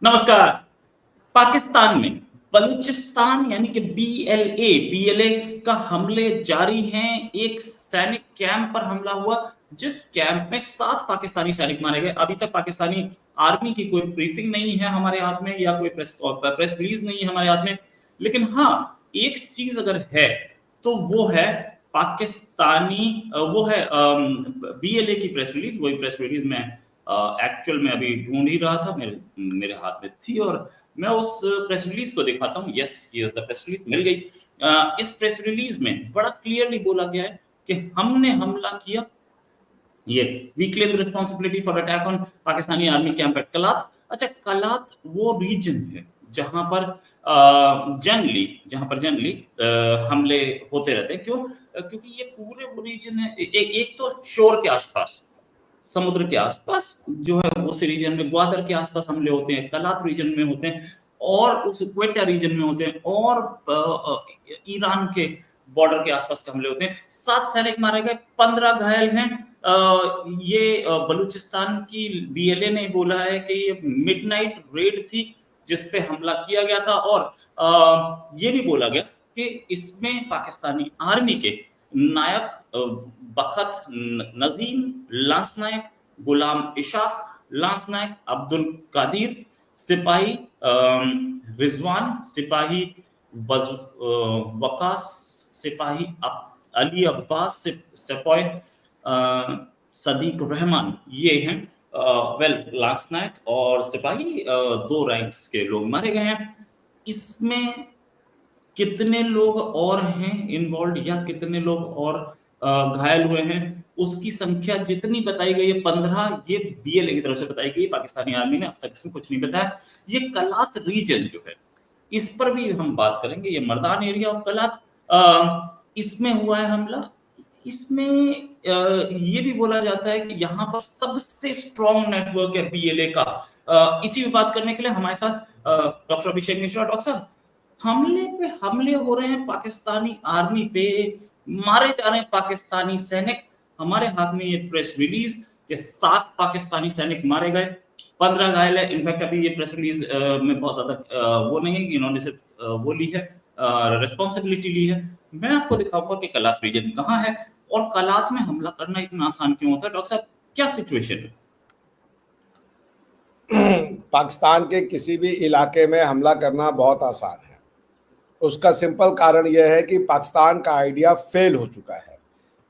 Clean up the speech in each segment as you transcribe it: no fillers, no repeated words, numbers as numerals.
नमस्कार। पाकिस्तान में बलूचिस्तान यानी कि बीएलए का हमले जारी हैं। एक सैनिक कैंप पर हमला हुआ, जिस कैंप में 7 पाकिस्तानी सैनिक मारे गए। अभी तक पाकिस्तानी आर्मी की कोई ब्रीफिंग नहीं है हमारे हाथ में, या कोई प्रेस रिलीज नहीं है हमारे हाथ में। लेकिन हाँ, एक चीज अगर है तो वो है पाकिस्तानी वो है बीएलए की प्रेस रिलीज। वही प्रेस रिलीज में एक्चुअल में अभी ढूंढ ही रहा था, मेरे मेरे हाथ में थी, और मैं उस प्रेस रिलीज को दिखाता हूँ। Yes, here's the press release, मिल गई। इस प्रेस रिलीज में बड़ा क्लियरली बोला गया है कि हमने हमला किया। ये we claim responsibility for attack on Pakistani army camp at Kalat. अच्छा, कलात वो रीजन है जहां पर जनरली हमले होते रहते हैं। क्यों? क्योंकि ये पूरे वो रीजन है। एक तो शोर के आसपास, समुद्र के आसपास जो है उस रीजन में, ग्वादर के आसपास हमले होते हैं, कलात रीजन में होते हैं, और उस क्वेटा रीजन में होते हैं, और ईरान के बॉर्डर के आसपास के हमले होते हैं। 7 सैनिक मारे गए, 15 घायल हैं। बलूचिस्तान की बीएलए ने बोला है कि ये मिडनाइट रेड थी जिस पे हमला किया गया था, और ये भी बोला गया कि इसमें पाकिस्तानी आर्मी के नायक बखत नजीम, लांस नायक गुलाम इशाक, लांस नायक अब्दुल कादिर, सिपाही रिजवान, सिपाही वकास, सिपाही अली अब्बास, सिपाही सदीक रहमान, ये हैं लांस नायक और सिपाही। 2 रैंक्स के लोग मारे गए हैं। इसमें कितने लोग और हैं इन्वॉल्व, या कितने लोग और घायल हुए हैं, उसकी संख्या जितनी बताई गई है 15, ये बीएलए की तरफ से बताई गई। पाकिस्तानी आर्मी ने अब तक इसमें कुछ नहीं बताया। ये कलात रीजन जो है, इस पर भी हम बात करेंगे। ये मर्दान एरिया ऑफ कलात, इसमें हुआ है हमला। इसमें ये भी बोला जाता है कि यहाँ पर सबसे स्ट्रॉन्ग नेटवर्क है बीएलए का। इसी पे बात करने के लिए हमारे साथ डॉक्टर अभिषेक मिश्रा। डॉक्टर साहब, हमले पे हमले हो रहे हैं पाकिस्तानी आर्मी पे, मारे जा रहे हैं पाकिस्तानी सैनिक। हमारे हाथ में ये प्रेस रिलीज के 7 पाकिस्तानी सैनिक मारे गए, 15 घायल है। इनफैक्ट अभी ये प्रेस रिलीज में बहुत ज्यादा वो नहीं है कि इन्होंने सिर्फ वो ली है, रिस्पॉन्सिबिलिटी ली है। मैं आपको दिखाऊंगा कि कलात रीजन कहाँ है, और कलात में हमला करना इतना आसान क्यों होता है। डॉक्टर साहब, क्या सिचुएशन है? पाकिस्तान के किसी भी इलाके में हमला करना बहुत आसान है। उसका सिंपल कारण यह है कि पाकिस्तान का आइडिया फेल हो चुका है।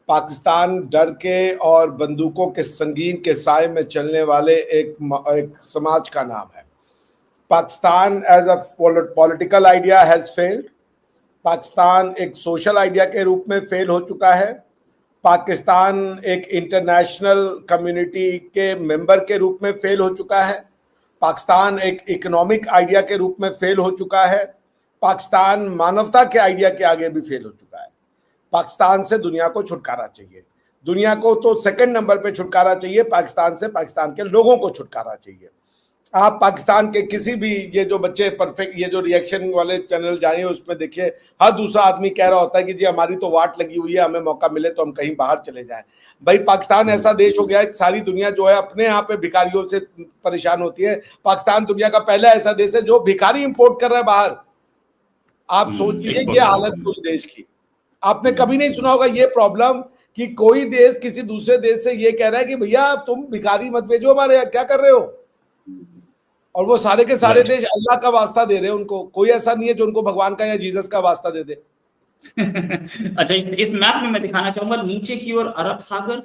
पाकिस्तान डर के और बंदूकों के संगीन के साए में चलने वाले एक समाज का नाम है। Pakistan as a political idea has failed. Pakistan एक सोशल आइडिया के रूप में फेल हो चुका है। पाकिस्तान एक इंटरनेशनल कम्युनिटी के मेंबर के रूप में फेल हो चुका है। पाकिस्तान एक इकोनॉमिक आइडिया के रूप में फेल हो चुका है। पाकिस्तान मानवता के आइडिया के आगे भी फेल हो चुका है। पाकिस्तान से दुनिया को छुटकारा चाहिए। दुनिया को तो सेकंड नंबर पे छुटकारा चाहिए, पाकिस्तान से पाकिस्तान के लोगों को छुटकारा चाहिए। आप पाकिस्तान के किसी भी, ये जो बच्चे परफेक्ट, ये जो रिएक्शन वाले चैनल जाइए उसमें देखिए, हर दूसरा आदमी कह रहा होता है कि जी हमारी तो वाट लगी हुई है, हमें मौका मिले तो हम कहीं बाहर चले जाएं। भाई, पाकिस्तान ऐसा देश हो गया है, सारी दुनिया जो है अपने यहाँ पे भिखारियों से परेशान होती है। पाकिस्तान दुनिया का पहला ऐसा देश है जो भिखारी इंपोर्ट कर रहा है बाहर। आप सोचिए ये हालत उस देश की। आपने कभी नहीं सुना होगा ये प्रॉब्लम कि कोई देश किसी दूसरे देश से ये कह रहा है कि भैया तुम भिखारी मत भेजो हमारे यहाँ, क्या कर रहे हो। और वो सारे के सारे देश अल्लाह का वास्ता दे रहे हैं उनको। कोई ऐसा नहीं है जो उनको भगवान का या जीसस का वास्ता दे दे। अच्छा, इस मैप में मैं दिखाना चाहूंगा नीचे की ओर अरब सागर।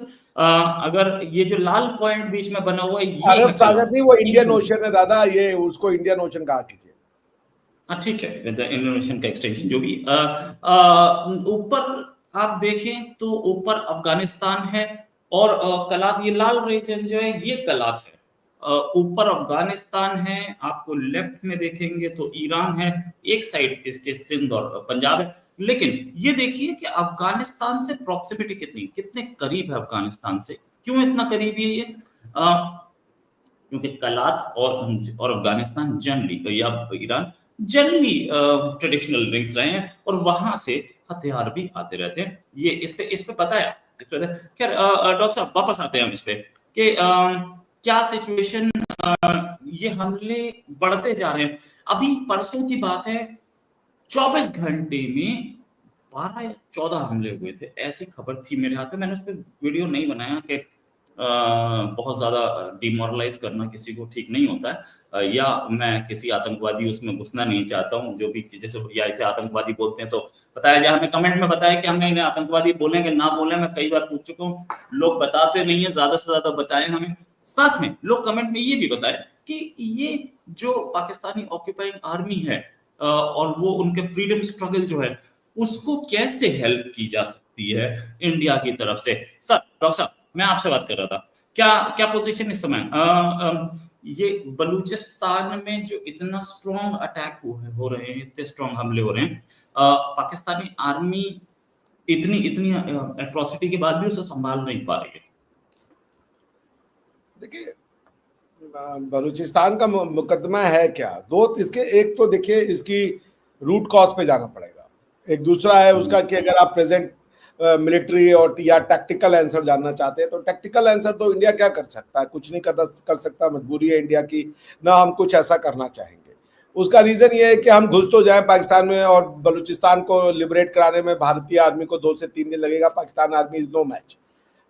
अगर ये जो लाल पॉइंट बीच में बना हुआ है, ये अरब सागर नहीं, वो इंडियन ओशन है दादा, ये उसको इंडियन ओशन कहा कीजिए। ठीक है, इंडियन ओशन का एक्सटेंशन जो भी। ऊपर आप देखें तो ऊपर अफगानिस्तान है, और कलात, ये लाल रीजन जो है ये कलात है। ऊपर अफगानिस्तान है, आपको लेफ्ट में देखेंगे तो ईरान है, एक साइड इसके सिंध और पंजाब है। लेकिन ये देखिए कि अफगानिस्तान से प्रॉक्सिमिटी कितने करीब है अफगानिस्तान से। क्यों इतना करीबी है ये? क्योंकि कलात और अफगानिस्तान जनरली, या ईरान जनरली ट्रेडिशनल लिंक्स रहे हैं, और वहां से हथियार भी आते रहते हैं। ये इस पे पता है। खैर डॉक्टर साहब, वापस आते हैं हम इस पे कि क्या सिचुएशन ये हमले बढ़ते जा रहे हैं। अभी परसों की बात है, 24 घंटे में 12 या 14 हमले हुए थे, ऐसी खबर थी मेरे हाथ में। मैंने उस पे वीडियो नहीं बनाया कि बहुत ज़्यादा डिमोरलाइज़ करना किसी को ठीक नहीं होता है, या मैं किसी आतंकवादी उसमें घुसना नहीं चाहता हूँ, जो भी जैसे या इसे आतंकवादी बोलते हैं तो बताया जाए, हमें कमेंट में बताया कि हमें इन्हें आतंकवादी बोलें कि ना बोलें। मैं कई बार पूछ चुका हूँ, लोग बताते नहीं है, ज़्यादा से ज़्यादा बताएं हमें। साथ में लोग कमेंट में ये भी बताएं कि ये जो पाकिस्तानी ऑक्यूपाइंग आर्मी है और वो उनके फ्रीडम स्ट्रगल जो है, उसको कैसे हेल्प की जा सकती है इंडिया की तरफ से। सर, डॉक्टर साहब, मैं आपसे बात कर रहा था, क्या क्या पोजीशन इस समय ये बलूचिस्तान में जो इतना स्ट्रॉन्ग अटैक हो रहे हैं, इतने स्ट्रॉन्ग हमले हो रहे हैं, पाकिस्तानी आर्मी इतनी इतनी एट्रोसिटी के बाद भी उसे संभाल नहीं पा रही है? देखिए, बलूचिस्तान का मुकदमा है क्या, दो इसके, एक तो देखिए इसकी रूट कॉज पे जाना पड़ेगा, एक दूसरा है उसका कि अगर आप प्रेजेंट मिलिट्री और या टैक्टिकल आंसर जानना चाहते हैं तो टैक्टिकल आंसर तो इंडिया क्या कर सकता है, कुछ नहीं कर सकता, मजबूरी है इंडिया की, ना हम कुछ ऐसा करना चाहेंगे। उसका रीजन ये है कि हम घुस तो जाए पाकिस्तान में और बलूचिस्तान को लिबरेट कराने में भारतीय आर्मी को 2 से 3 दिन लगेगा। Pakistan army is no match,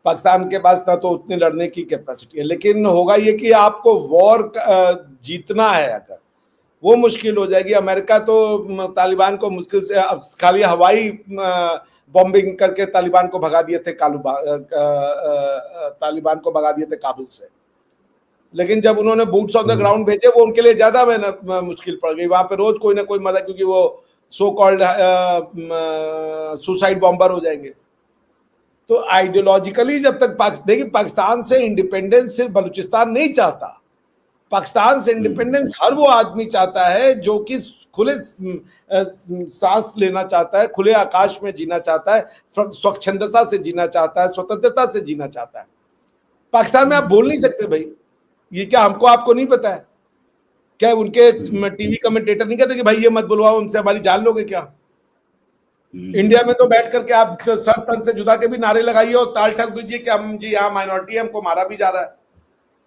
Pakistan के पास ना तो उतनी लड़ने की कैपेसिटी है। लेकिन होगा ये कि आपको वॉर जीतना है, अगर वो मुश्किल हो जाएगी। अमेरिका तो तालिबान को मुश्किल से अब खाली हवाई बॉम्बिंग करके तालिबान को भगा दिए थे, तालिबान को भगा दिए थे काबुल से। लेकिन जब उन्होंने बूट्स ऑन द ग्राउंड भेजे, वो उनके लिए ज्यादा मुश्किल पड़ गई। वहां पे रोज कोई ना कोई मदद, क्योंकि वो सो कॉल्ड सुसाइड बॉम्बर हो जाएंगे। तो आइडियोलॉजिकली जब तक देखिए, पाकिस्तान से इंडिपेंडेंस सिर्फ बलूचिस्तान नहीं चाहता, पाकिस्तान से इंडिपेंडेंस हर वो आदमी चाहता है जो कि खुले सांस लेना चाहता है, खुले आकाश में जीना चाहता है, स्वच्छंदता से जीना चाहता है, स्वतंत्रता से जीना चाहता है। पाकिस्तान में आप बोल नहीं सकते भाई, ये क्या हमको आपको नहीं पता है क्या? उनके टीवी कमेंटेटर नहीं कहते कि भाई ये मत बुलवाओ, उनसे हमारी जान लोगे क्या? इंडिया में तो बैठ करके आप सर तन से जुदा के भी नारे लगाइए और ताल ठक दीजिए कि हम जी यहाँ माइनॉरिटी है, हमको मारा भी जा रहा है।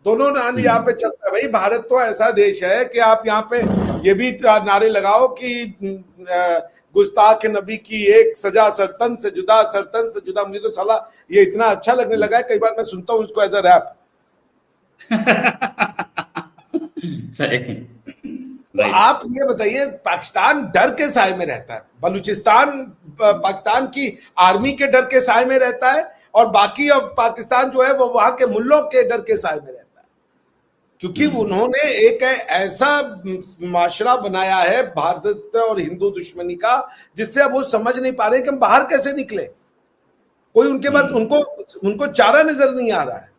दोनों नारे यहाँ पे चलता है भाई। भारत तो ऐसा देश है कि आप यहाँ पे ये भी नारे लगाओ कि गुस्ताख नबी की एक सजा, सरतन से जुदा, सरतन से जुदा। मुझे तो साला ये इतना अच्छा लगने लगा है, कई बार मैं सुनता हूँ इसको एज अ रैप। तो आप ये बताइए, पाकिस्तान डर के साए में रहता है, बलूचिस्तान पाकिस्तान की आर्मी के डर के साए में रहता है, और बाकी अब पाकिस्तान जो है वो वहां के मुल्लों के डर के साए में रहता है, क्योंकि उन्होंने एक ऐसा माशरा बनाया है भारत और हिंदू दुश्मनी का, जिससे अब वो समझ नहीं पा रहे कि हम बाहर कैसे निकले। कोई उनके पास उनको चारा नजर नहीं आ रहा है।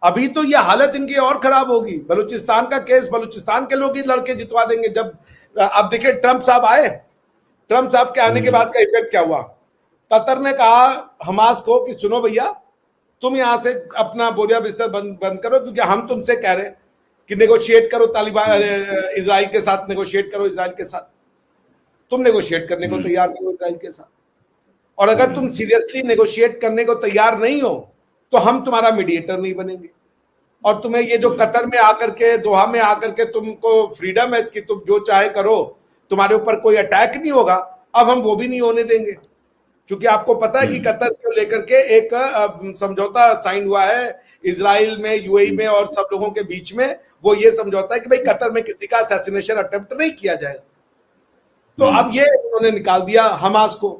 अभी तो ये हालत इनकी और खराब होगी। बलूचिस्तान का केस बलूचिस्तान के लोग ही लड़के जितवा देंगे। जब अब देखिए ट्रंप साहब आए, ट्रंप साहब के आने के बाद का इफेक्ट क्या हुआ? कतर ने कहा हमास को कि सुनो भैया, तुम यहां से अपना बोरिया बिस्तर बंद करो, क्योंकि हम तुमसे कह रहे हैं कि नेगोशिएट करो तालिबान, इजराइल के साथ नेगोशिएट करो, इजराइल के साथ। तुम नेगोशिएट करने को तैयार नहीं हो इजराइल के साथ, और अगर तुम सीरियसली नेगोशिएट करने को तैयार नहीं हो तो हम तुम्हारा मीडिएटर नहीं बनेंगे। और तुम्हें ये जो कतर में आकर के, दोहा में आकर के तुमको फ्रीडम है कि तुम जो चाहे करो, तुम्हारे ऊपर कोई अटैक नहीं होगा, अब हम वो भी नहीं होने देंगे। क्योंकि आपको पता है कि कतर को लेकर के एक समझौता साइन हुआ है इजराइल में, यूएई में और सब लोगों के बीच में। वो ये समझौता है कि भाई कतर में किसी का असैसिनेशन अटेम्प्ट नहीं किया जाएगा। तो अब ये उन्होंने निकाल दिया हमास को।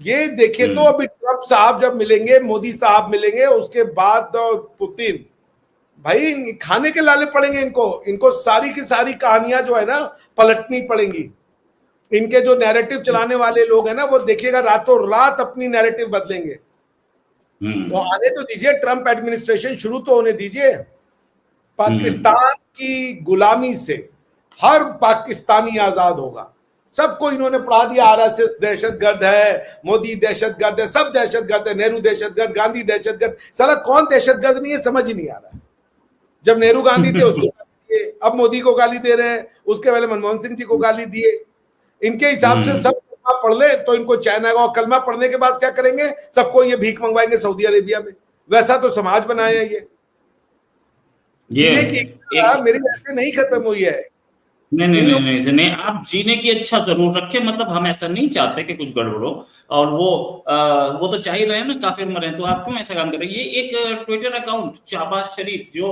ये देखिए, तो अभी ट्रंप साहब जब मिलेंगे, मोदी साहब मिलेंगे, उसके बाद पुतिन, भाई खाने के लाले पड़ेंगे इनको सारी की सारी कहानियां जो है ना पलटनी पड़ेंगी। इनके जो नैरेटिव चलाने वाले लोग हैं ना, वो देखिएगा रातों रात अपनी नैरेटिव बदलेंगे। तो आने तो दीजिए, ट्रंप एडमिनिस्ट्रेशन शुरू तो होने दीजिए। पाकिस्तान की गुलामी से हर पाकिस्तानी आजाद होगा। सबको इन्होंने पढ़ा दिया, आरएसएस दहशतगर्द है, मोदी दहशतगर्द है, सब दहशतगर्द है, नेहरू दहशतगर्द, गांधी दहशतगर्द। साला कौन दहशतगर्द नहीं है समझ ही नहीं आ रहा है। जब नेहरू गांधी थे उसको गाली दिए, अब मोदी को गाली दे रहे हैं, उसके पहले मनमोहन सिंह जी को गाली दिए। इनके हिसाब से सब कलमा पढ़ ले तो इनको चैन आएगा, और कलमा पढ़ने के बाद क्या करेंगे? सबको ये भीख मंगवाएंगे सऊदी अरेबिया में। वैसा तो समाज बनाया है ये। ये जीने की इच्छा एक मेरी ऐसे नहीं खत्म हुई है। नहीं नहीं इन नहीं लोग नहीं नहीं, आप जीने की इच्छा जरूर रखें, मतलब हम ऐसा नहीं चाहते कि कुछ गड़बड़ हो। और वो तो चाह ही रहे हैं ना, काफिर मरे, तो आप क्यों ऐसा काम कर रहे हैं? ये एक ट्विटर अकाउंट शाहबाज शरीफ जो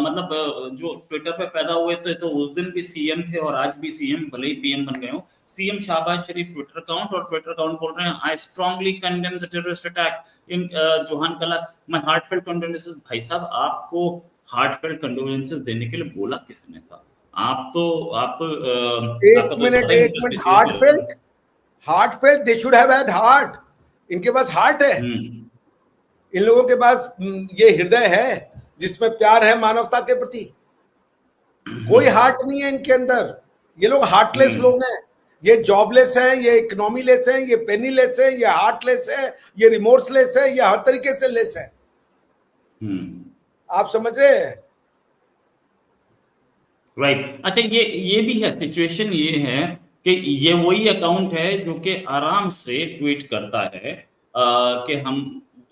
मतलब जो ट्विटर पे पैदा हुए थे, तो उस दिन भी सीएम थे और आज भी सीएम, भले ही पीएम बन गए हो। CM Shahbaz Sharif Twitter account, और ट्विटर अकाउंट बोल रहे हैं I strongly condemn the terrorist attack in Johan Kalat, my heartfelt condolences. भाई साहब, आपको हार्टफेल्ट कंडोलेंसेस देने के लिए बोला किसने था? आपका तो ज्यादा एक इंटरेस्ट मिनट, इसी पे है। Heart felt, they should have had heart. इनके पास हार्ट है, हम्म इन लोगों के पास ये हृदय है जिसमें प्यार है मानवता के प्रति। कोई हार्ट नहीं है इनके अंदर। ये लोग हार्टलेस हम्म लोग हैं। ये जॉबलेस हैं, ये इकोनॉमी लेस हैं, ये पेनीलेस हैं, ये हार्टलेस है, ये रिमोर्सलेस है, ये हर तरीके से लेस है। हम्म आप समझ रहे हैं? राइट। अच्छा, ये भी है, सिचुएशन ये है कि ये वही अकाउंट है जो कि आराम से ट्वीट करता है कि हम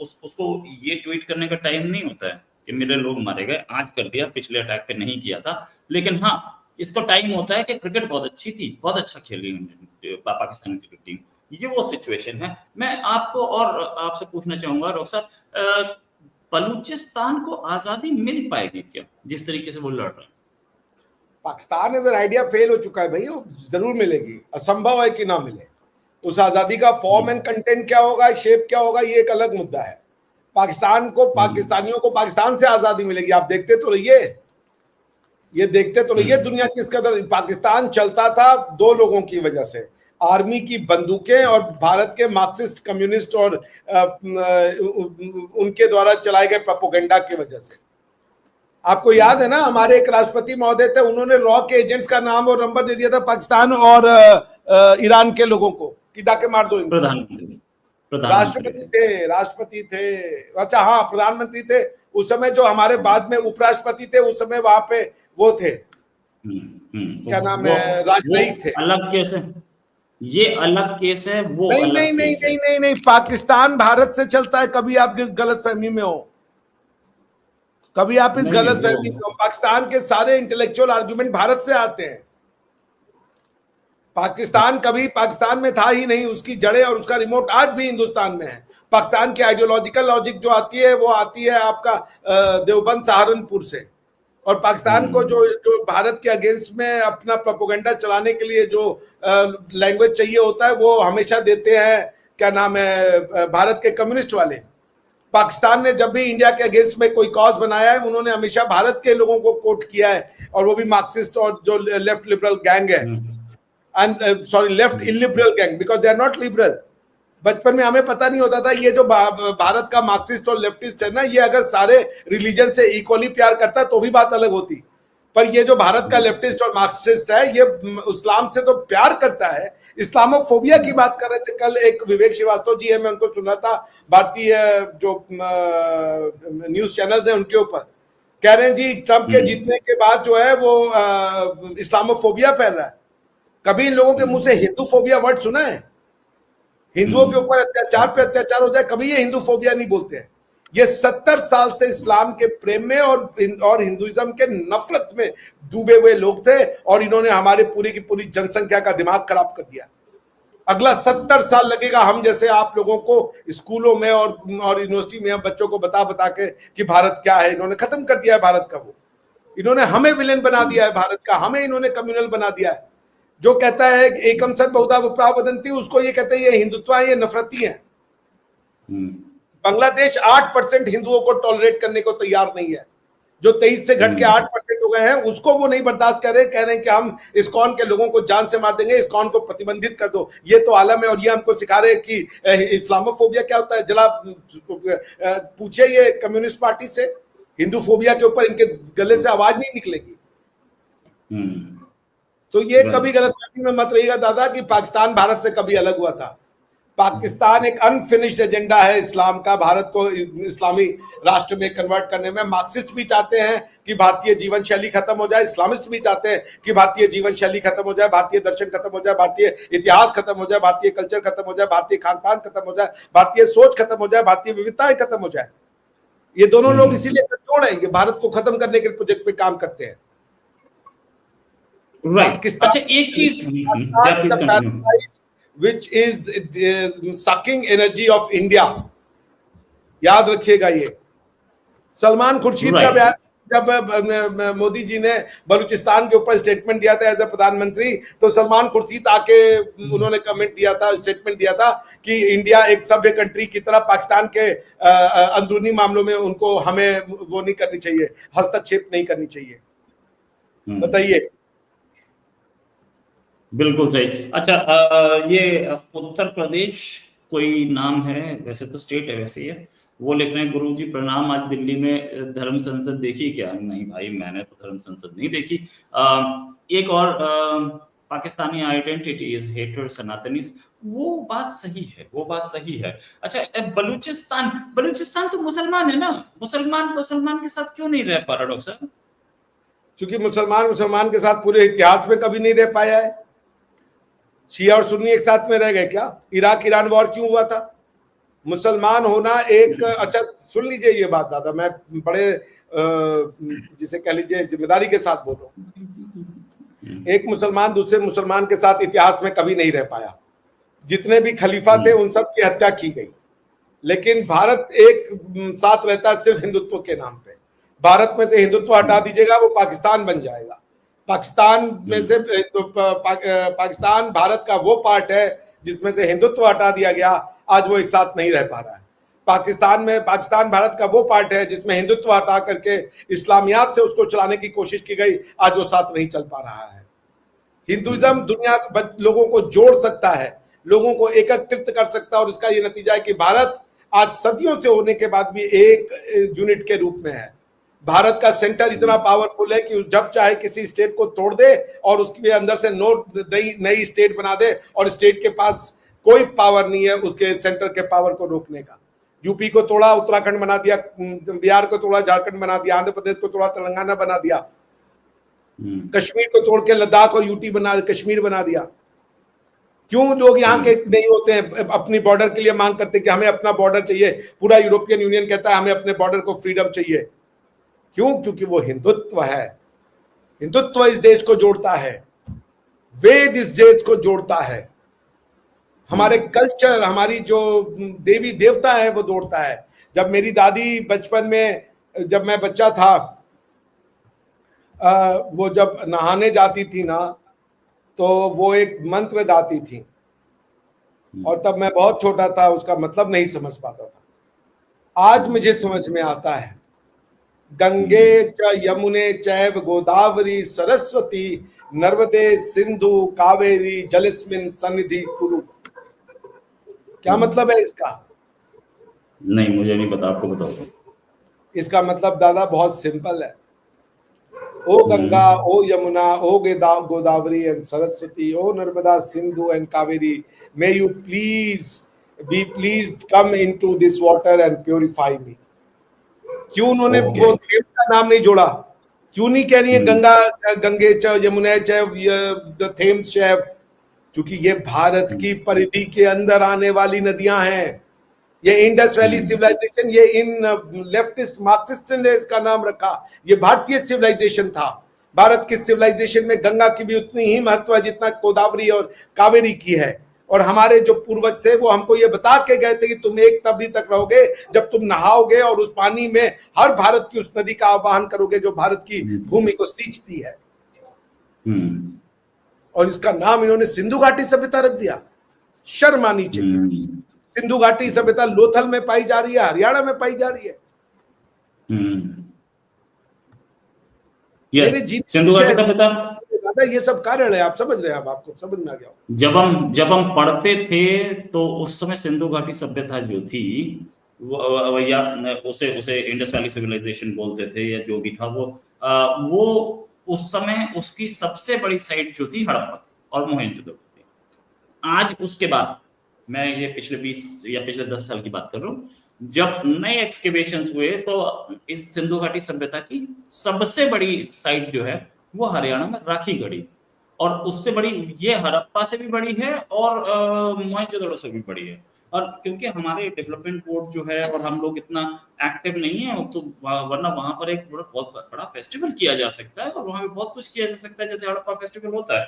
उसको ये ट्वीट करने का टाइम नहीं होता है कि मेरे लोग मारे गए, आज कर दिया, पिछले अटैक पे नहीं किया था। लेकिन हाँ, इसको टाइम होता है कि क्रिकेट बहुत अच्छी थी, बहुत अच्छा खेली पाकिस्तान क्रिकेट टीम। ये वो सिचुएशन है। मैं आपको और आपसे पूछना चाहूंगा डॉक्टर साहब, बलूचिस्तान को आजादी मिल पाएगी क्या, जिस तरीके से वो लड़ रहे हैं? Pakistan as an idea fail हो चुका है भाई, वो जरूर मिलेगी, असंभव है कि ना मिले। उस आजादी का फॉर्म एंड कंटेंट क्या होगा, शेप क्या होगा, ये एक अलग मुद्दा है। पाकिस्तान को, हम्म पाकिस्तानियों को पाकिस्तान से आजादी मिलेगी, आप देखते तो रहिए। ये देखते तो रहिए, हम्म दुनिया किस कदर पाकिस्तान चलता था दो लोगों की वजह से, आर्मी की बंदूकें और भारत के मार्क्सिस्ट कम्युनिस्ट और उनके द्वारा चलाए गए प्रोपेगेंडा की वजह से। आपको याद है ना, हमारे एक राष्ट्रपति महोदय थे, उन्होंने रॉ के एजेंट्स का नाम और नंबर दे दिया था पाकिस्तान और ईरान के लोगों को कि जाके मार दो इनको। प्रधानमंत्री प्रधानमंत्री राष्ट्रपति थे। थे, राष्ट्रपति थे, अच्छा हाँ प्रधानमंत्री थे उस समय। जो हमारे बाद में उपराष्ट्रपति थे उस समय वहां पे वो थे, क्या नाम वो है, वो राजनयिक थे। अलग केस है, ये अलग केस है, वो नहीं नहीं अलग नहीं केस है। नहीं नहीं नहीं, पाकिस्तान भारत से चलता है, कभी आप इस गलत फहमी में हो, कभी आप इस नहीं नहीं, गलत वो फहमी में हो। पाकिस्तान के सारे इंटेलेक्चुअल आर्गुमेंट भारत से आते हैं। पाकिस्तान कभी पाकिस्तान में था ही नहीं, उसकी जड़ें और उसका रिमोट आज भी हिंदुस्तान में है। पाकिस्तान की आइडियोलॉजिकल लॉजिक जो आती है वो आती है आपका देवबंद सहारनपुर से। और पाकिस्तान को जो जो भारत के अगेंस्ट में अपना प्रोपेगेंडा चलाने के लिए जो लैंग्वेज चाहिए होता है वो हमेशा देते हैं, क्या नाम है, भारत के कम्युनिस्ट वाले। पाकिस्तान ने जब भी इंडिया के अगेंस्ट में कोई कॉज बनाया है उन्होंने हमेशा भारत के लोगों को कोट किया है, और वो भी मार्क्सिस्ट और जो लेफ्ट लिबरल गैंग है, and sorry left illiberal gang, because they are not liberal. बचपन में हमें पता नहीं होता था ये जो भारत का मार्क्सिस्ट और लेफ्टिस्ट है ना, ये अगर सारे रिलीजन से इक्वली प्यार करता तो भी बात अलग होती। पर ये जो भारत का लेफ्टिस्ट और मार्क्सिस्ट है ये इस्लाम से तो प्यार करता है, इस्लामोफोबिया की बात कर रहे थे कल एक विवेक श्रीवास्तव जी है, मैं उनको सुना था भारतीय जो न्यूज चैनल्स हैं उनके ऊपर, कह रहे हैं जी ट्रंप के जीतने के बाद जो है वो इस्लामोफोबिया फैल रहा है। कभी इन लोगों के मुंह से हिंदू फोबिया वर्ड सुना है? हिंदुओं के ऊपर अत्याचार पे अत्याचार हो जाए कभी ये हिंदू फोबिया नहीं बोलते हैं। ये 70 साल से इस्लाम के प्रेम में और हिंदुइज्म के नफरत में डूबे हुए लोग थे, और इन्होंने हमारे पूरी की पूरी जनसंख्या का दिमाग खराब कर दिया। अगला 70 साल लगेगा हम जैसे आप लोगों को स्कूलों में और यूनिवर्सिटी में बच्चों को बता बता के कि भारत क्या है। इन्होंने खत्म कर दिया है भारत का, वो इन्होंने हमें विलेन बना दिया है भारत का, हमें इन्होंने कम्युनल बना दिया है। जो कहता है एकम सत बहुधा विप्रा वदंती, उसको ये कहते हैं ये हिंदुत्व है, ये नफरती है। बांग्लादेश 8% हिंदुओं को टॉलरेट करने को तैयार नहीं है। जो 23 से घट के 8% हो गए हैं उसको वो नहीं बर्दाश्त कर रहे, कह रहे हैं कि हम इस्कॉन के लोगों को जान से मार देंगे, इस्कॉन को प्रतिबंधित कर दो। ये तो आलम है, और ये हमको सिखा रहे हैं कि इस्लामोफोबिया क्या होता है। जरा पूछे ये कम्युनिस्ट पार्टी से, हिंदू फोबिया के ऊपर इनके गले से आवाज नहीं निकलेगी। तो ये कभी गलतफहमी में मत रहिएगा दादा कि पाकिस्तान भारत से कभी अलग हुआ था। पाकिस्तान एक अनफिनिश्ड एजेंडा है इस्लाम का, भारत को इस्लामी राष्ट्र में कन्वर्ट करने में। मार्क्सिस्ट भी चाहते हैं कि भारतीय जीवन शैली खत्म हो जाए, इस्लामिस्ट भी चाहते हैं कि भारतीय जीवन शैली खत्म हो जाए, भारतीय दर्शन खत्म हो जाए, भारतीय इतिहास खत्म हो जाए, भारतीय कल्चर खत्म हो जाए, भारतीय खान पान खत्म हो जाए, भारतीय सोच खत्म हो जाए, भारतीय विविधताएं खत्म हो जाए। ये दोनों लोग इसीलिए जोड़ है, ये भारत को खत्म करने के प्रोजेक्ट पे काम करते हैं। राइट। अच्छा, एक चीज please continue. which is sucking energy of India, याद रखिएगा ये। सलमान खुर्शीद का बयान, जब मोदी जी ने बलूचिस्तान के ऊपर स्टेटमेंट दिया था एज ए प्रधानमंत्री, तो सलमान खुर्शीद आके उन्होंने कमेंट दिया था, स्टेटमेंट दिया था कि इंडिया एक सभ्य कंट्री की तरह पाकिस्तान के अंदरूनी मामलों में उनको हमें वो नहीं करनी चाहिए, हस्तक्षेप नहीं करनी चाहिए। बताइए। बिल्कुल सही। अच्छा, ये उत्तर प्रदेश कोई नाम है, वैसे तो स्टेट है वैसे ये, वो लिख रहे हैं गुरुजी प्रणाम, आज दिल्ली में धर्म संसद देखी क्या? नहीं भाई, मैंने तो धर्म संसद नहीं देखी। एक और पाकिस्तानी आइडेंटिटीज हेटर सनातनीज, वो बात सही है, वो बात सही है। अच्छा, बलूचिस्तान तो मुसलमान है ना, मुसलमान के साथ क्यों नहीं रह पा रहा डॉक्टर साहब? क्योंकि मुसलमान के साथ पूरे इतिहास में कभी नहीं रह पाया है। शिया और सुन्नी एक साथ में रह गए क्या? इराक ईरान वॉर क्यों हुआ था? मुसलमान होना एक, अच्छा सुन लीजिए ये बात दादा, मैं बड़े जिसे कह लीजिए जिम्मेदारी के साथ बोल रहा हूं। एक मुसलमान दूसरे मुसलमान के साथ इतिहास में कभी नहीं रह पाया। जितने भी खलीफा थे उन सब की हत्या की गई, लेकिन भारत एक साथ रहता है सिर्फ हिंदुत्व के नाम पे। भारत में से हिंदुत्व हटा दीजिएगा, वो पाकिस्तान बन जाएगा। पाकिस्तान में से पाकिस्तान भारत का वो पार्ट है जिसमें से हिंदुत्व हटा दिया गया, आज वो एक साथ नहीं रह पा रहा है। पाकिस्तान भारत का वो पार्ट है जिसमें हिंदुत्व हटा करके इस्लामियात से उसको चलाने की कोशिश की गई, आज वो साथ नहीं चल पा रहा है। हिंदुइज्म दुनिया लोगों को जोड़ सकता है, लोगों को एकत्रित कर सकता है, और इसका ये नतीजा है कि भारत आज सदियों से होने के बाद भी एक यूनिट के रूप में है। भारत का सेंटर इतना पावरफुल है कि जब चाहे किसी स्टेट को तोड़ दे और उसके अंदर से नई स्टेट बना दे, और स्टेट के पास कोई पावर नहीं है उसके सेंटर के पावर को रोकने का। यूपी को तोड़ा, उत्तराखंड बना दिया, बिहार को तोड़ा, झारखंड बना दिया, आंध्र प्रदेश को तोड़ा, तेलंगाना बना दिया, कश्मीर को तोड़ के लद्दाख और यूटी कश्मीर बना दिया। क्यों लोग यहाँ के नहीं होते हैं? अपनी बॉर्डर के लिए मांग करते कि हमें अपना बॉर्डर चाहिए। पूरा यूरोपियन यूनियन कहता है हमें अपने बॉर्डर को फ्रीडम चाहिए। क्यों? क्योंकि वो हिंदुत्व है। हिंदुत्व इस देश को जोड़ता है, वेद इस देश को जोड़ता है, हमारे कल्चर, हमारी जो देवी देवता है वो जोड़ता है। जब मेरी दादी बचपन में, जब मैं बच्चा था, वो जब नहाने जाती थी ना, तो वो एक मंत्र गाती थी, और तब मैं बहुत छोटा था, उसका मतलब नहीं समझ पाता था। आज मुझे समझ में आता है। गंगे च यमुने चैव गोदावरी सरस्वती नर्मदे सिंधु कावेरी जलस्मिन सन्निधि कुरु। क्या मतलब है इसका? नहीं, मुझे नहीं पता, आपको बताओ। इसका मतलब दादा बहुत सिंपल है। O Ganga, O Yamuna, O Godavari and Saraswati, O Narmada Sindhu and Kaveri, may you please be pleased come into this water and purify me. क्यों उन्होंने वो थेम्स का नाम नहीं जोड़ा? क्यों नहीं कह रही है गंगे च यमुना च द थेम्स चैव? क्योंकि ये भारत की परिधि के अंदर आने वाली नदियां हैं। ये इंडस वैली सिविलाइजेशन, ये इन लेफ्टिस्ट मार्क्सिस्ट ने इसका नाम रखा। ये भारतीय सिविलाइजेशन था। भारत की सिविलाइजेशन में गंगा की भी उतनी ही महत्व है जितना गोदावरी और कावेरी की है। और हमारे जो पूर्वज थे वो हमको ये बता के गए थे कि तुम एक तभी तक रहोगे जब तुम नहाओगे और उस पानी में हर भारत की उस नदी का आवाहन करोगे जो भारत की भूमि को सींचती है। और इसका नाम इन्होंने सिंधु घाटी सभ्यता रख दिया। शर्म आनी चाहिए। सिंधु घाटी सभ्यता लोथल में पाई जा रही है, हरियाणा में पाई जा रही है। सिंधु घाटी सभ्यता, ये सब कारण है, आप समझ रहे हैं? आपको समझ में आ गया? जब हम पढ़ते थे तो उस समय सिंधु घाटी सभ्यता जो थी वो, या उसे इंडस वैली सिविलाइजेशन बोलते थे, या जो भी था वो उस समय उसकी सबसे बड़ी साइट जो थी हड़प्पा और मोहनजोदड़ो थी। आज उसके बाद, मैं ये पिछले 20 या पिछले 10 साल की बात कर रहा हूँ, जब नए एक्सकेवेशंस हुए तो इस सिंधु घाटी सभ्यता की सबसे बड़ी साइट जो है वो हरियाणा में राखीगढ़ी, और उससे बड़ी ये हड़प्पा से भी बड़ी है और मोहनजोदड़ो से भी बड़ी है। और क्योंकि हमारे डेवलपमेंट बोर्ड जो है और हम लोग इतना एक्टिव नहीं है, तो वरना वहां पर एक बहुत बड़ा फेस्टिवल किया जा सकता है और वहां पे बहुत कुछ किया जा सकता है, जैसे हड़प्पा फेस्टिवल होता है।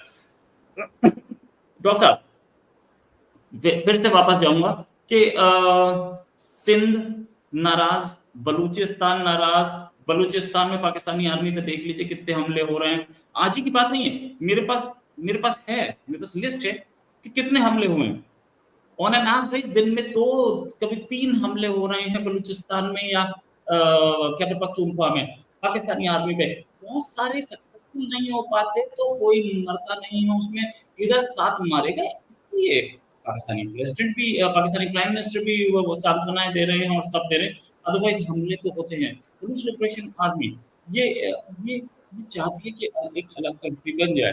डॉक्टर साहब, फिर से वापस जाऊंगा कि सिंध नाराज, बलूचिस्तान नाराज, बलूचिस्तान में पाकिस्तानी आर्मी पे देख लीजिए कितने हमले हो रहे हैं। आज ही की बात नहीं है, मेरे पास लिस्ट है कि कितने हमले हुए हैं। ऑन एन एवरेज दिन में तो कभी 3 हमले हो रहे हैं बलूचिस्तान में या खैबर पख्तूनख्वा में पाकिस्तानी आर्मी पे। बहुत सारे सक्सेसफुल नहीं हो पाते तो कोई मरता नहीं है उसमें, इधर 7 मारे गए, इसलिए पाकिस्तानी प्रेसिडेंट भी पाकिस्तानी प्राइम मिनिस्टर भी वो सांत्वनाएं दे रहे हैं और सब दे रहे हैं, अदरवाइज हमले तो होते हैं। पुलिस लिबरेशन आर्मी ये ये चाहती है कि एक अलग कंट्री बन जाए।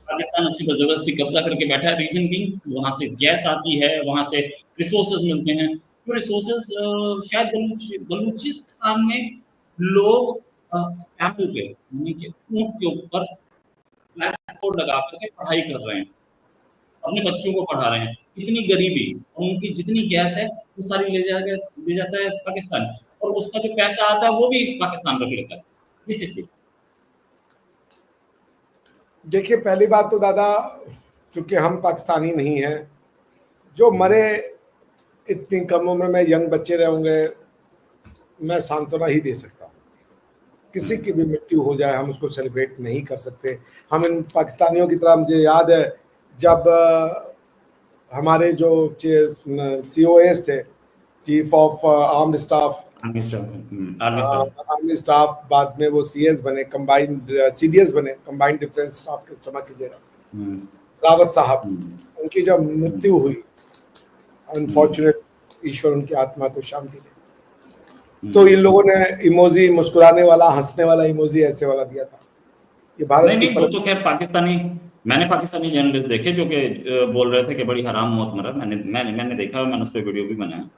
पाकिस्तान उसकी पर जबरदस्ती कब्जा करके बैठा है, रीजन बीइंग वहां से गैस आती है, वहां से रिसोर्सेज मिलते हैं। वो रिसोर्सेज शायद बलूचिस्तान में लोग कैमल पे यानी कि ऊंट के ऊपर ब्लैक बोर्ड लगा करके पढ़ाई कर रहे हैं, अपने बच्चों को पढ़ा रहे हैं। इतनी गरीबी और उनकी जितनी गैस है वो सारी ले जाता है पाकिस्तान, और उसका जो पैसा आता है वो भी पाकिस्तान रख लेता है। ये सिचुएशन। देखिए, पहली बात तो दादा, चूंकि हम पाकिस्तानी नहीं हैं, जो मरे इतनी कम उम्र में यंग बच्चे रहे होंगे, मैं सांत्वना ही दे सकता हूँ। किसी की भी मृत्यु हो जाए हम उसको सेलिब्रेट नहीं कर सकते। हम इन पाकिस्तानियों की तरह, मुझे याद है जब हमारे जो COAs थे, chief of armed staff, army staff, बाद में वो CS बने, कंबाइंड CDS बने, कंबाइंड डिफेंस स्टाफ के, क्षमा कीजिएगा, रावत साहब, उनकी जब मृत्यु हुई, अनफॉर्चुनेट, ईश्वर उनकी आत्मा को शांति दे, तो इन लोगों ने इमोजी, मुस्कुराने वाला, हंसने वाला इमोजी, ऐसे वाला दिया था। ये भारत नहीं, वो तो खैर पाकिस्तानी, मैंने पाकिस्तानी जर्नलिस्ट देखे जो कि बोल रहे थे कि बड़ी हराम मौत मरा। मैंने देखा है, मैंने उस पर वीडियो भी बनाया।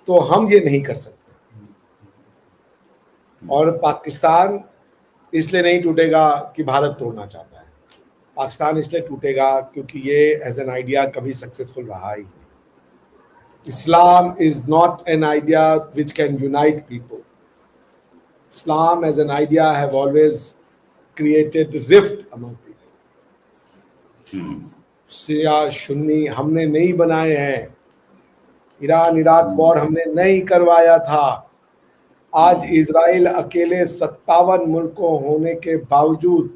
तो हम ये नहीं कर सकते, और पाकिस्तान इसलिए नहीं टूटेगा कि भारत तोड़ना चाहता है। पाकिस्तान इसलिए टूटेगा क्योंकि ये एज एन आइडिया कभी सक्सेसफुल रहा ही नहीं। Islam is not an idea which can unite people. Islam as an idea have always created rift among people. शिया सुन्नी हमने नहीं बनाए हैं, ईरान इराक वॉर हमने नहीं करवाया था। आज इजराइल अकेले 57 मुल्कों होने के बावजूद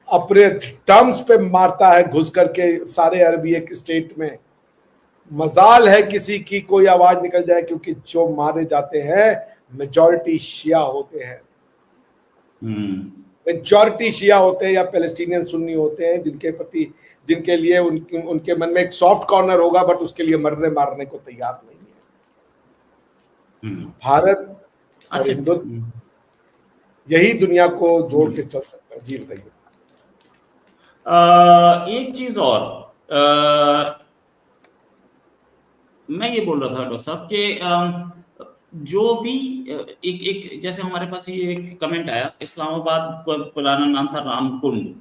अपने टर्म्स पे मारता है घुस करके सारे अरबी एक स्टेट में। मजाल है किसी की कोई आवाज निकल जाए, क्योंकि जो मारे जाते हैं मेजॉरिटी शिया होते हैं, मेजॉरिटी शिया होते हैं या पैलेस्टीनियन सुन्नी होते हैं, जिनके लिए उनके मन में एक सॉफ्ट कॉर्नर होगा, बट उसके लिए मरने मारने को तैयार नहीं है। भारत और हिंदुत्व यही दुनिया को जोड़ के चल सकता है। जी बताइए। एक चीज और मैं ये बोल रहा था डॉक्टर साहब कि जो भी एक जैसे हमारे पास ये एक कमेंट आया, इस्लामाबाद का पुराना नाम था रामकुंड।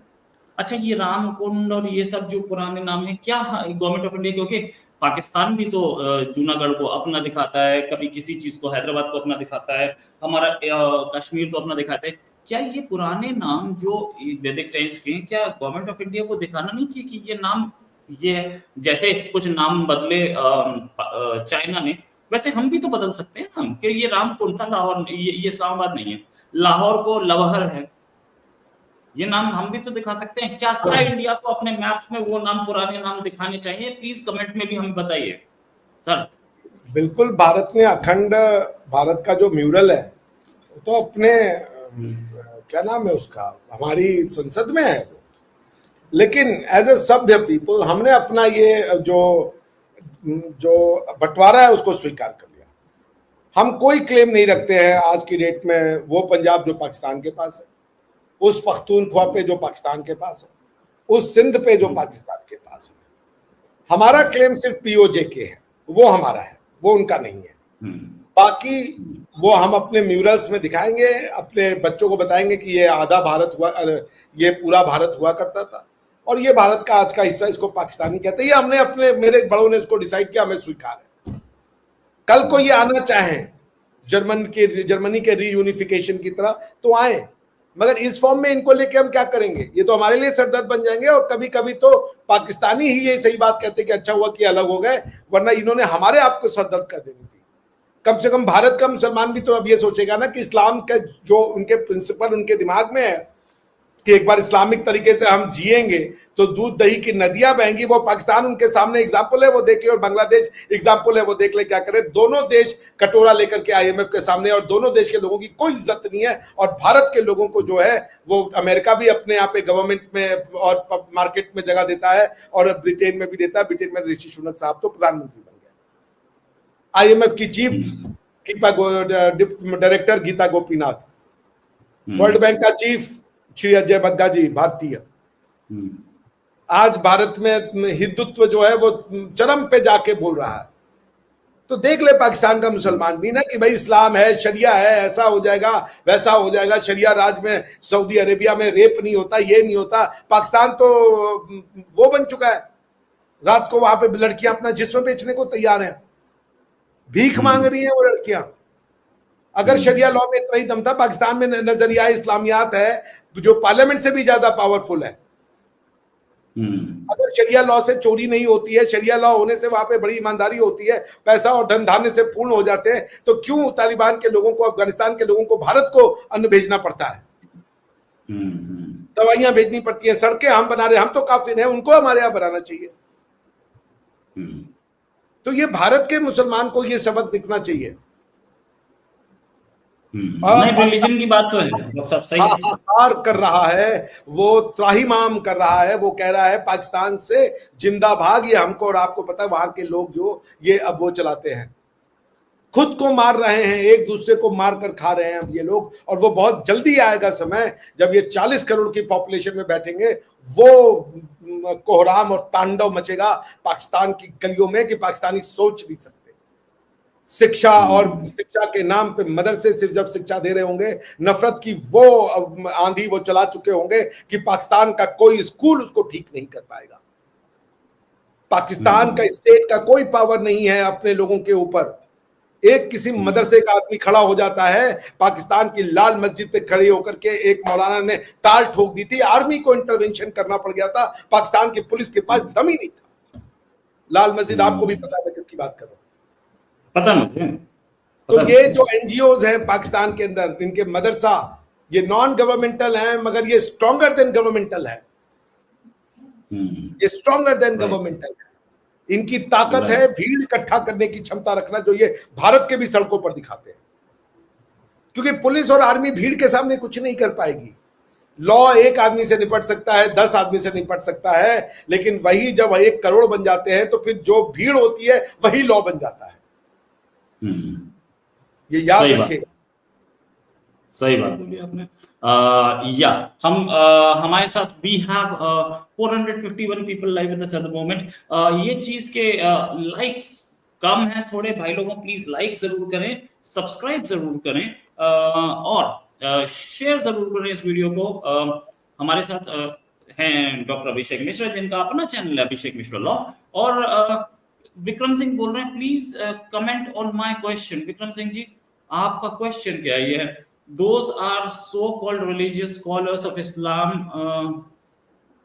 अच्छा, ये रामकुंड और ये सब जो पुराने नाम है, क्या गवर्नमेंट ऑफ इंडिया, क्योंकि पाकिस्तान भी तो जूनागढ़ को अपना दिखाता है, कभी किसी चीज को, हैदराबाद को अपना दिखाता है, हमारा कश्मीर को अपना दिखाते हैं, क्या ये पुराने नाम जो वैदिक टाइम्स के हैं, क्या गवर्नमेंट ऑफ इंडिया को दिखाना नहीं चाहिए कि ये नाम ये है? जैसे कुछ नाम बदले चाइना ने, वैसे हम भी तो बदल सकते हैं ना, कि ये रामकुंड था लाहौर, ये इस्लामाबाद नहीं है, लाहौर को लवहर है, ये नाम हम भी तो दिखा सकते हैं। क्या क्या इंडिया को अपने मैप्स में वो नाम, पुराने नाम दिखाने चाहिए? प्लीज कमेंट में भी हमें बताइए सर। बिल्कुल, भारत में अखंड भारत का जो म्यूरल है तो अपने क्या नाम है उसका, हमारी संसद में है वो, लेकिन एज ए सभ्य पीपल हमने अपना ये जो बंटवारा है उसको स्वीकार कर लिया। हम कोई क्लेम नहीं रखते हैं आज की डेट में वो पंजाब जो पाकिस्तान के पास है, उस पख्तूनख्वा पे जो पाकिस्तान के पास है, उस सिंध पे जो पाकिस्तान के पास है। हमारा क्लेम सिर्फ POJ है, वो हमारा है, वो उनका नहीं है। बाकी वो हम अपने म्यूरल्स में दिखाएंगे, अपने बच्चों को बताएंगे कि ये आधा भारत हुआ, ये पूरा भारत हुआ करता था, और ये भारत का आज का हिस्सा, इसको पाकिस्तानी कहते हैं। ये हमने अपने, मेरे बड़ों ने इसको डिसाइड किया, हमें स्वीकार है। कल को ये आना चाहें जर्मनी के रीयूनिफिकेशन की तरह तो आए, मगर इस फॉर्म में इनको लेके हम क्या करेंगे? ये तो हमारे लिए सरदर्द बन जाएंगे। और कभी कभी तो पाकिस्तानी ही ये सही बात कहते कि अच्छा हुआ कि अलग हो गए, वरना इन्होंने हमारे आप को सरदर्द कर देनी थी। कम से कम भारत का मुसलमान भी तो अब ये सोचेगा ना कि इस्लाम का जो उनके प्रिंसिपल उनके दिमाग में है कि एक बार इस्लामिक तरीके से हम जिएंगे तो दूध दही की नदियां बहेंगी। वो पाकिस्तान उनके सामने एग्जाम्पल है, वो देख ले, और बांग्लादेश एग्जाम्पल है, वो देख ले क्या करे। दोनों देश कटोरा लेकर के IMF के सामने, और दोनों देश के लोगों की कोई इज्जत नहीं है। और भारत के लोगों को जो है वो अमेरिका भी अपने यहाँ पे गवर्नमेंट में और मार्केट में जगह देता है, और ब्रिटेन में भी देता है। ब्रिटेन में ऋषि सुनक साहब तो प्रधानमंत्री बन गए। IMF की chief director Gita Gopinath, World Bank का चीफ श्री अजय बग्गा जी भारतीय। आज भारत में हिंदुत्व जो है वो चरम पे जाके बोल रहा है। तो देख ले पाकिस्तान का मुसलमान भी ना कि भाई इस्लाम है, शरिया है, ऐसा हो जाएगा वैसा हो जाएगा। शरिया राज में सऊदी अरेबिया में रेप नहीं होता, ये नहीं होता। पाकिस्तान तो वो बन चुका है, रात को वहां पे लड़कियां अपना जिस्म बेचने को तैयार हैं, भीख मांग रही हैं वो लड़कियां। अगर शरिया लॉ में इतना ही दम था, पाकिस्तान में नजरिया इस्लामियात है जो पार्लियामेंट से भी ज्यादा पावरफुल है। अगर शरिया लॉ से चोरी नहीं होती है, शरिया लॉ होने से वहां पे बड़ी ईमानदारी होती है, पैसा और धन धान्य से पूर्ण हो जाते हैं, तो क्यों तालिबान के लोगों को, अफगानिस्तान के लोगों को भारत को अन्न भेजना पड़ता है, दवाइयां भेजनी पड़ती है, सड़कें हम बना रहे हैं, हम तो काफिर हैं, उनको हमारे यहाँ बनाना चाहिए। तो ये भारत के मुसलमान को ये सबक दिखना चाहिए। नहीं, रिलीजन की बात तो है, सब सही हाहाकार कर रहा है, वो त्राहिमाम कर रहा है, वो कह रहा है पाकिस्तान से जिंदा भाग। ये हमको और आपको पता है, वहां के लोग जो ये अब वो चलाते हैं, खुद को मार रहे हैं, एक दूसरे को मार कर खा रहे हैं अब ये लोग। और वो बहुत जल्दी आएगा समय जब ये 40 करोड़ की पॉपुलेशन में बैठेंगे, वो कोहराम और तांडव मचेगा पाकिस्तान की गलियों में कि पाकिस्तानी सोच नहीं सकते। शिक्षा और शिक्षा के नाम पे मदरसे सिर्फ जब शिक्षा दे रहे होंगे, नफरत की वो आंधी वो चला चुके होंगे कि पाकिस्तान का कोई स्कूल उसको ठीक नहीं कर पाएगा। पाकिस्तान का स्टेट का कोई पावर नहीं है अपने लोगों के ऊपर। एक किसी मदरसे का आदमी खड़ा हो जाता है, पाकिस्तान की लाल मस्जिद पे खड़े होकर के एक मौलाना ने ताल ठोक दी थी, आर्मी को इंटरवेंशन करना पड़ गया था, पाकिस्तान की पुलिस के पास दम ही नहीं था। लाल मस्जिद आपको भी पता है किसकी बात कर रहा हूं, पता मुझे। तो ये जो NGOs हैं पाकिस्तान के अंदर, इनके मदरसा, ये नॉन गवर्नमेंटल हैं, मगर ये स्ट्रॉन्गर देन गवर्नमेंटल है। ये स्ट्रॉन्गर देन गवर्नमेंटल है। इनकी ताकत है भीड़ इकट्ठा करने की क्षमता रखना, जो ये भारत के भी सड़कों पर दिखाते हैं। क्योंकि पुलिस और आर्मी भीड़ के सामने कुछ नहीं कर पाएगी। लॉ एक आदमी से निपट सकता है, 10 आदमी से निपट सकता है, लेकिन वही जब 1 करोड़ बन जाते हैं तो फिर जो भीड़ होती है वही लॉ बन जाता है। ये याद रखिए। सही बात बोली आपने। या हमारे साथ we have 451 people live with us at the moment. ये चीज के लाइक्स कम है थोड़े, भाई लोगों प्लीज लाइक जरूर करें, सब्सक्राइब जरूर करें, और शेयर जरूर करें इस वीडियो को। हमारे साथ हैं डॉक्टर अभिषेक मिश्रा, जिनका अपना चैनल है अभिषेक मिश्रा लॉ, और विक्रम सिंह बोल रहे हैं please comment on my question. Vikram Singh ji, आपका क्वेश्चन क्या है? Those are so-called religious scholars of Islam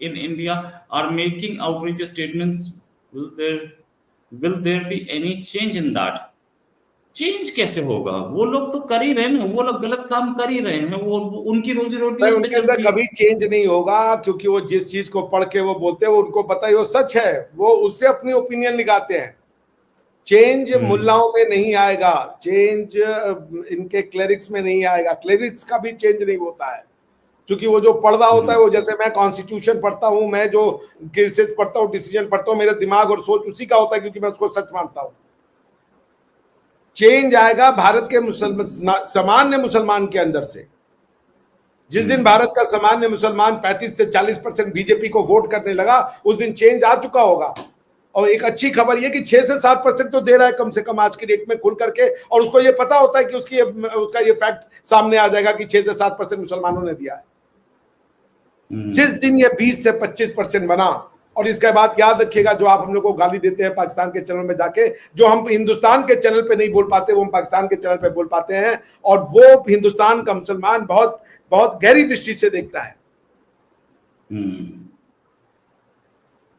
in India are making outrageous statements. Will there be any change in that? Change कैसे होगा? वो लोग तो कर ही रहे हैं, वो लोग गलत काम कर ही रहे हैं, वो उनकी रोजी रोटी उनके अंदर कभी चेंज नहीं होगा, क्योंकि वो जिस चीज को पढ़ के वो बोलते हैं वो उनको पता है वो सच है, वो उससे अपनी ओपिनियन निकालते हैं। चेंज मुल्लाओं में नहीं आएगा, चेंज इनके क्लेरिक्स में नहीं आएगा, क्लेरिक्स का भी चेंज नहीं होता है, क्योंकि वो जो पढ़ रहा होता है, वो जैसे मैं कॉन्स्टिट्यूशन पढ़ता हूं, मैं जो केसेस पढ़ता हूं, डिसीजन पढ़ता हूं, मेरा दिमाग और सोच उसी का होता है, क्योंकि मैं उसको सच मानता हूं। चेंज आएगा भारत के सामान्य मुसलमान के अंदर से। जिस दिन भारत का सामान्य मुसलमान 35 से 40% बीजेपी को वोट करने लगा, उस दिन चेंज आ चुका होगा। और एक अच्छी खबर यह कि 6 से 7% तो दे रहा है कम से कम आज की डेट में खुल करके, और उसको ये पता होता है कि उसका ये फैक्ट सामने आ जाएगा कि 6 से 7% मुसलमानों ने दिया है। जिस दिन ये 20 से 25% बना, और इसके बाद याद रखिएगा, जो आप हम लोग को गाली देते हैं पाकिस्तान के चैनल में जाके, जो हम हिंदुस्तान के चैनल पे नहीं बोल पाते वो हम पाकिस्तान के चैनल पे बोल पाते हैं, और वो हिंदुस्तान का मुसलमान बहुत बहुत गहरी दृष्टि से देखता है।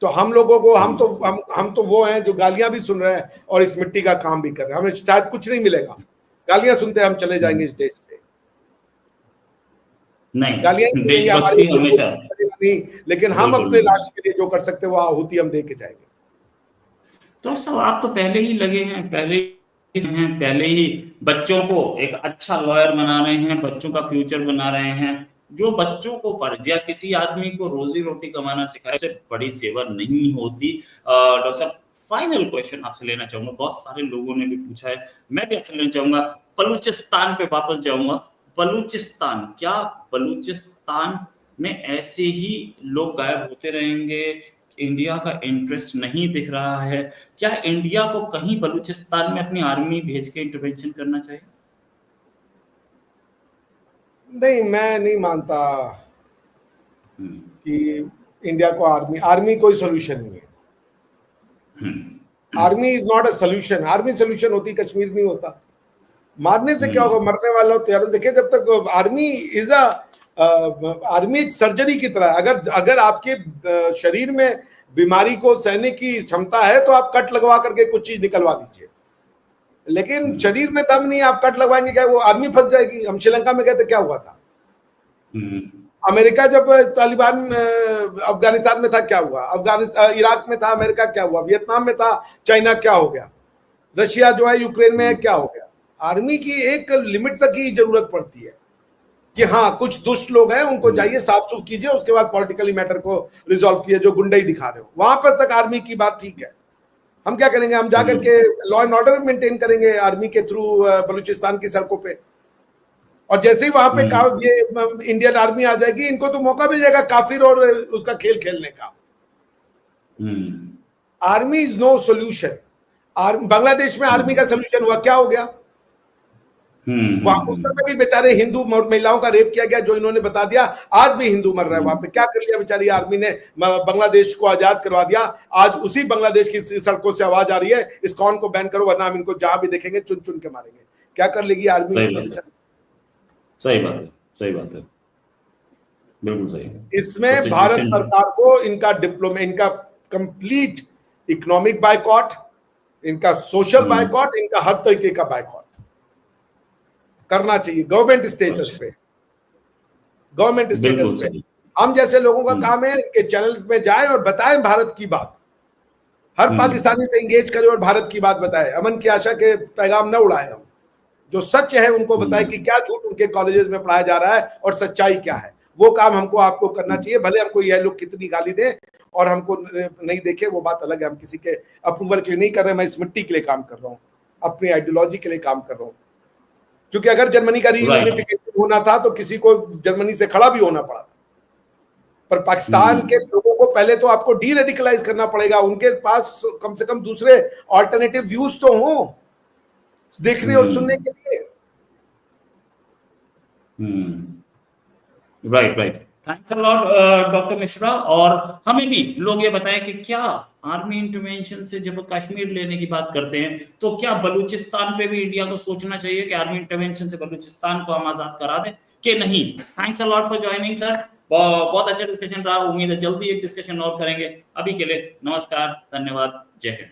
तो हम लोगों को, हम तो वो हैं जो गालियां भी सुन रहे हैं और इस मिट्टी का काम भी कर रहे हैं। हमें शायद कुछ नहीं मिलेगा, गालियां सुनते हम चले जाएंगे इस देश से, नहीं, गालियां देशभक्ति हमेशा नहीं, लेकिन हम अपने राष्ट्र के लिए जो कर सकते हैं वो आहुति हम दे के जाएंगे। तो सब आप तो पहले ही लगे हैं, पहले ही बच्चों को एक अच्छा लॉयर बना रहे हैं, बच्चों का फ्यूचर बना रहे हैं। जो बच्चों को पढ़ या किसी आदमी को रोजी रोटी कमाना सिखाए, उससे बड़ी सेवा नहीं होती। डॉक्टर साहब, फाइनल क्वेश्चन आपसे लेना चाहूंगा, बहुत सारे लोगों ने भी पूछा है, मैं भी आपसे लेना चाहूंगा। बलूचिस्तान पे वापस जाऊंगा। बलूचिस्तान, क्या बलूचिस्तान में ऐसे ही लोग गायब होते रहेंगे? इंडिया का इंटरेस्ट नहीं दिख रहा है? क्या इंडिया को कहीं बलूचिस्तान में अपनी आर्मी भेज के इंटरवेंशन करना चाहिए? नहीं, मैं नहीं मानता कि इंडिया को आर्मी कोई सोल्यूशन नहीं है। Army is not a solution. Army solution होती कश्मीर नहीं होता। मारने से क्या होगा, मरने वाला हो तैयार। देखिए, जब तक आर्मी सर्जरी की तरह, अगर आपके शरीर में बीमारी को सहने की क्षमता है तो आप कट लगवा करके कुछ चीज निकलवा दीजिए, लेकिन शरीर में दम नहीं, आप कट लगवाएंगे क्या? वो आर्मी फंस जाएगी। हम श्रीलंका में गए तो क्या हुआ था? अमेरिका जब तालिबान अफगानिस्तान में था क्या हुआ? इराक में था अमेरिका, क्या हुआ? वियतनाम में था चाइना, क्या हो गया? रशिया जो है यूक्रेन में है, क्या हो गया? आर्मी की एक लिमिट तक ही जरूरत पड़ती है कि हाँ, कुछ दुष्ट लोग हैं, उनको जाइए साफ सुफ कीजिए, उसके बाद पॉलिटिकली मैटर को रिजॉल्व कीजिए। जो गुंडे ही दिखा रहे हो वहां पर तक आर्मी की बात ठीक है। हम क्या करेंगे? हम जाकर के लॉ एंड ऑर्डर मेंटेन करेंगे आर्मी के थ्रू बलूचिस्तान की सड़कों पे, और जैसे ही वहां पे ये इंडियन आर्मी आ जाएगी, इनको तो मौका मिल जाएगा काफिर और उसका खेल खेलने का। Army is no solution. Bangladesh में आर्मी का सोल्यूशन हुआ, क्या हो गया? वहां उस समय भी बेचारे हिंदू महिलाओं का रेप किया गया, जो इन्होंने बता दिया। आज भी हिंदू मर रहा है वहां पे। क्या कर लिया बेचारी आर्मी ने? बांग्लादेश को आजाद करवा दिया। आज उसी बांग्लादेश की सड़कों से आवाज आ रही है, इस्कॉन को बैन करो वरना हम इनको जहां भी देखेंगे चुन चुन के मारेंगे। क्या कर लेगी आर्मी? सही बात है, बिल्कुल सही है। इसमें भारत सरकार को इनका कंप्लीट इकोनॉमिक बायकॉट, इनका सोशल बायकॉट, इनका हर तरीके का बायकॉट करना चाहिए गवर्नमेंट स्टेटस पे। हम जैसे लोगों का काम है कि चैनल में जाएं और बताएं भारत की बात, हर पाकिस्तानी से इंगेज करें और भारत की बात बताएं। अमन की आशा के पैगाम न उड़ाएं, हम जो सच है उनको बताएं कि क्या झूठ उनके कॉलेजेस में पढ़ाया जा रहा है और सच्चाई क्या है। वो काम आपको करना चाहिए। भले हमको यह लोग कितनी गाली दें और हमको नहीं देखे, वो बात अलग है। हम किसी के अप्रूवल के लिए नहीं कर रहे, मैं इस मिट्टी के लिए काम कर रहा हूँ, अपनी आइडियोलॉजी के लिए काम कर रहा हूँ। क्योंकि अगर जर्मनी का रीयूनिफिकेशन होना था तो किसी को जर्मनी से खड़ा भी होना पड़ा था, पर पाकिस्तान के लोगों को पहले तो आपको डी रेडिकलाइज करना पड़ेगा। उनके पास कम से कम दूसरे ऑल्टरनेटिव व्यूज तो हों देखने और सुनने के लिए। Right, thanks a lot doctor Mishra. और हमें भी लोग ये बताएं कि क्या आर्मी इंटरवेंशन से जब कश्मीर लेने की बात करते हैं तो क्या बलूचिस्तान पे भी इंडिया को सोचना चाहिए कि आर्मी इंटरवेंशन से बलूचिस्तान को हम आजाद करा दें कि नहीं? Thanks a lot for joining sir. बहुत अच्छा डिस्कशन रहा। उम्मीद है जल्दी एक डिस्कशन और करेंगे। अभी के लिए नमस्कार, धन्यवाद, जय हिंद।